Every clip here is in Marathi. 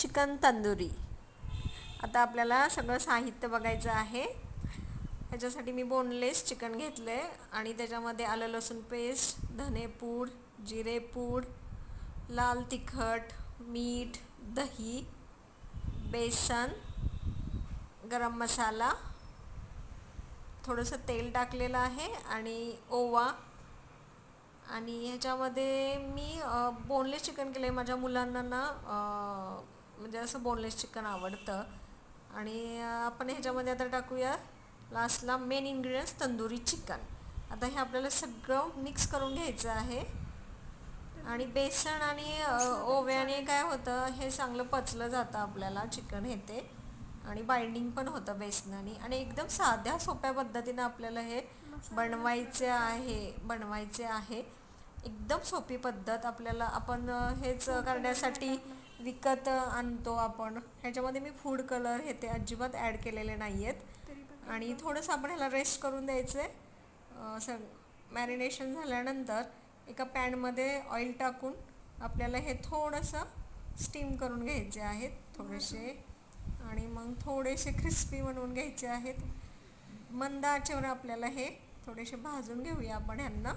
चिकन तंदुरी। आता आपल्याला सगळं साहित्य बघायचं आहे। ह्याच्यासाठी मी बोनलेस चिकन घेतले आणि त्याच्यामध्ये आलं लसूण पेस्ट, धनेपूड, जिरेपूड, लाल तिखट, मीठ, दही, बेसन, गरम मसाला, थोडंसं तेल टाकलेलं आहे आणि ओवा। आणि ह्याच्यामध्ये मी बोनलेस चिकन केलं आहे। माझ्या मुलांना ना म्हणजे असं बोनलेस चिकन आवडतं। आणि आपण ह्याच्यामध्ये आता टाकूया लास्टला मेन इन्ग्रेडियंट्स तंदुरी चिकन। आता हे आपल्याला सगळं मिक्स करून घ्यायचं आहे। आणि बेसन आणि ओव्याने काय होतं, हे चांगलं पचलं जातं आपल्याला चिकन हे ते, आणि बाइंडिंग पण होतं बेसनाने। आणि एकदम साध्या सोप्या पद्धतीनं आपल्याला हे बनवायचे आहे। एकदम सोपी पद्धत। आपल्याला आपण हेच करण्यासाठी विकत आणतो आपण। ह्याच्यामध्ये मी फूड कलर हे ते अजिबात ॲड केलेले नाही आहेत। आणि थोडंसं आपण ह्याला रेस्ट करून द्यायचं आहे। मॅरिनेशन झाल्यानंतर एका पॅनमध्ये ऑइल टाकून आपल्याला हे थोडंसं स्टीम करून घ्यायचे आहेत थोडेसे, आणि मग थोडेसे क्रिस्पी बनवून घ्यायचे आहेत। मंद आचेवर आपल्याला हे थोडेसे भाजून घेऊया आपण ह्यांना।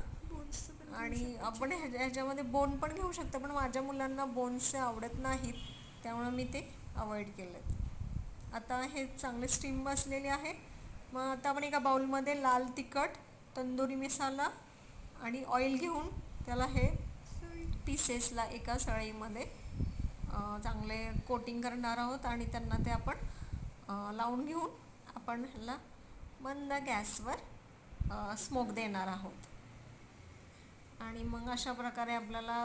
आणि आपण ह्याच्यामध्ये बोन पण घेऊ शकतो, पण माझ्या मुलांना बोन्स आवडत नाहीत, त्यामुळे मी ते अवॉइड केलेत। आता हे चांगले स्टीम बसलेले आहे। मग आता आपण एका बाउलमध्ये लाल तिखट, तंदुरी मसाला आणि ऑइल घेऊन त्याला हे पीसेसला एका सळईमध्ये चांगले कोटिंग करणार आहोत। आणि त्यांना ते आपण लावून घेऊन आपण ह्याला मंद गॅसवर स्मोक देणार आहोत। आणि मग अशा प्रकारे आपल्याला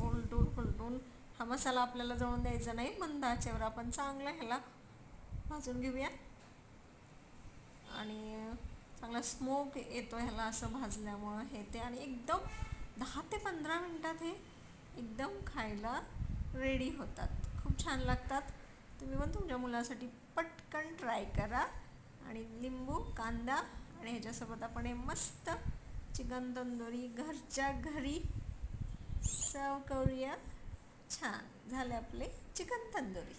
उलटून पुलटून हा मसाला आपल्याला जळून द्यायचा नाही, मंद आचेवर आपण चांगलं ह्याला भाजून घेऊया। आणि चांगला स्मोक येतो ह्याला असं भाजल्यामुळं हे ते, आणि एकदम 10 ते 15 मिनटात हे एकदम खायला रेडी होतात। खूप छान लागतात। तुम्ही पण तुमच्या मुलासाठी पटकन ट्राय करा। आणि लिंबू, कांदा आणि ह्याच्यासोबत आपण हे मस्त चिकन तंदुरी घरच्या घरी सर्व करूया। छान झाले आपले चिकन तंदुरी।